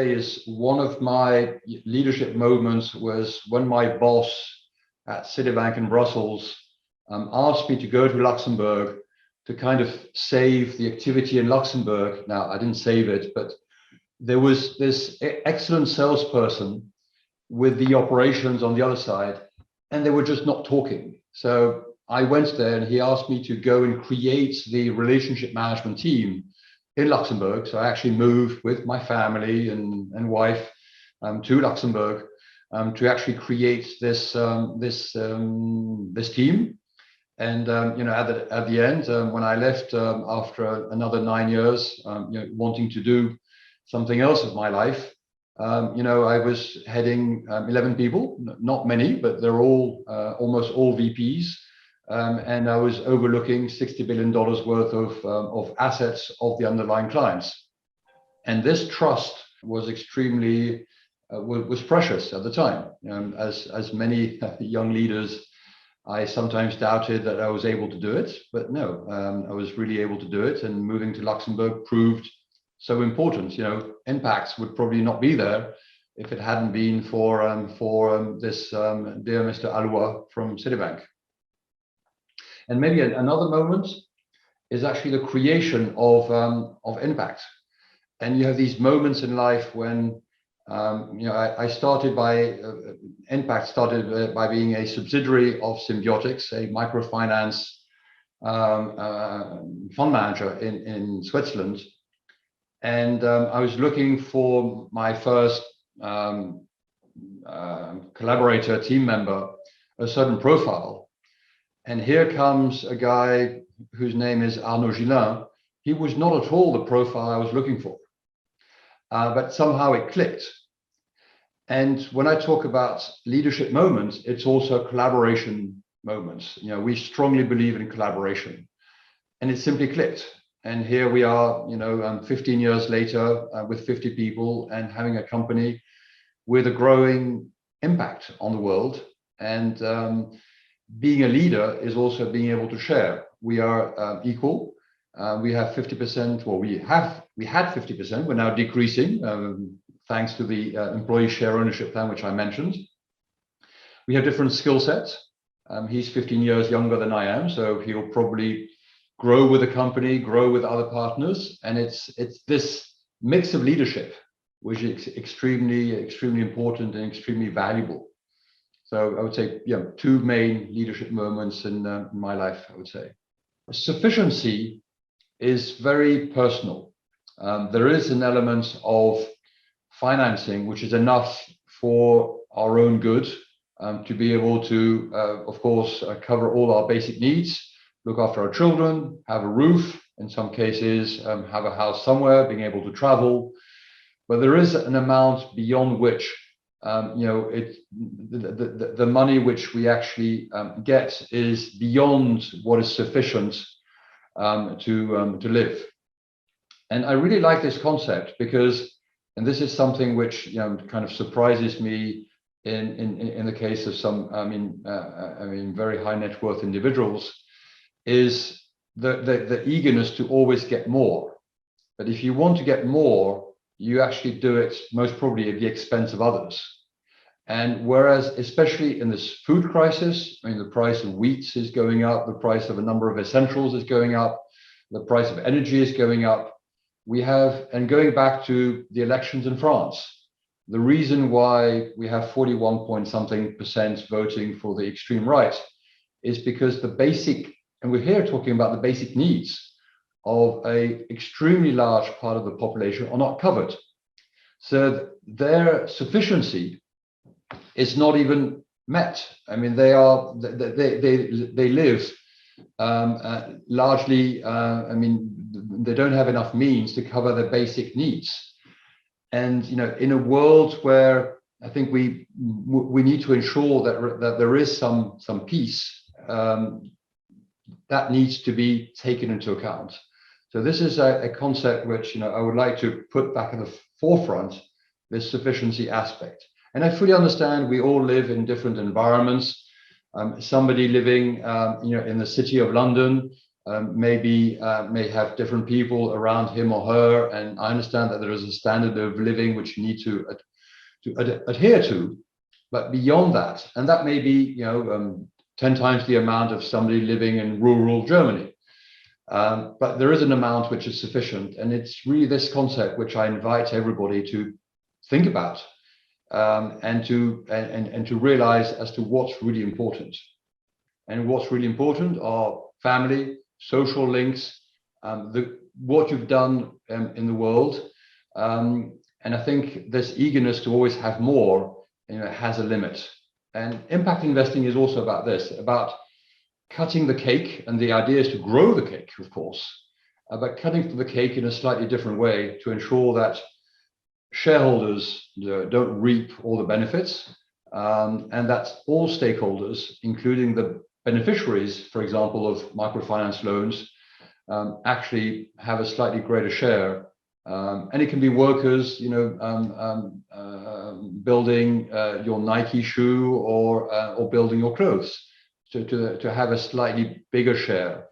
say is one of my leadership moments was when my boss at Citibank in Brussels asked me to go to Luxembourg to kind of save the activity in Luxembourg. Now, I didn't save it, but there was this excellent salesperson with the operations on the other side, and they were just not talking. So I went there and he asked me to go and create the relationship management team in Luxembourg. So I actually moved with my family and wife to Luxembourg to actually create this team. And at the end, when I left after another 9 years, wanting to do something else with my life, I was heading 11 people, not many, but they're all almost all VPs. And I was overlooking $60 billion worth of assets of the underlying clients. And this trust was extremely, was precious at the time. As many young leaders, I sometimes doubted that I was able to do it, but no, I was really able to do it. And moving to Luxembourg proved so important. Innpact would probably not be there if it hadn't been for this dear Mr. Alois from Citibank. And maybe another moment is actually the creation of Innpact. And you have these moments in life when I started by Innpact started by being a subsidiary of Symbiotics, a microfinance fund manager in Switzerland. And I was looking for my first collaborator, team member, a certain profile. And here comes a guy whose name is Arnaud Gillin. He was not at all the profile I was looking for, but somehow it clicked. And when I talk about leadership moments, it's also collaboration moments. We strongly believe in collaboration, and it simply clicked. And here we are, 15 years later with 50 people and having a company with a growing impact on the world. And being a leader is also being able to share. We are equal. We have 50%, well, we had 50%, we're now decreasing thanks to the employee share ownership plan, which I mentioned. We have different skill sets. He's 15 years younger than I am, so he'll probably grow with the company, grow with other partners. And it's this mix of leadership, which is extremely, extremely important and extremely valuable. So I would say, two main leadership moments in my life, I would say. Sufficiency is very personal. There is an element of financing, which is enough for our own good, to be able to, of course, cover all our basic needs, look after our children, have a roof, in some cases, have a house somewhere, being able to travel. But there is an amount beyond which, the money which we actually get is beyond what is sufficient to live. And I really like this concept because, and this is something which kind of surprises me in the case of some, very high net worth individuals, is the eagerness to always get more. But if you want to get more, you actually do it most probably at the expense of others. And whereas, especially in this food crisis, the price of wheat is going up, the price of a number of essentials is going up, the price of energy is going up. We have, and going back to the elections in France, the reason why we have 41 point something % voting for the extreme right is because the basic, and we're here talking about the basic needs of an extremely large part of the population are not covered. So their sufficiency is not even met. They live largely, they don't have enough means to cover their basic needs. And in a world where I think we need to ensure that there is some peace, that needs to be taken into account. So this is a concept which I would like to put back in the forefront, this sufficiency aspect. And I fully understand we all live in different environments. Somebody living in the city of London maybe may have different people around him or her, and I understand that there is a standard of living which you need to adhere to. But beyond that, and that may be 10 times the amount of somebody living in rural Germany. But there is an amount which is sufficient, and it's really this concept which I invite everybody to think about, and to realize as to what's really important. And what's really important are family, social links, what you've done in the world, and I think this eagerness to always have more, has a limit. And impact investing is also about this, about cutting the cake, and the idea is to grow the cake, of course, but cutting the cake in a slightly different way to ensure that shareholders don't reap all the benefits, and that all stakeholders, including the beneficiaries, for example, of microfinance loans, actually have a slightly greater share. And it can be workers, building your Nike shoe, or building your clothes, to have a slightly bigger share.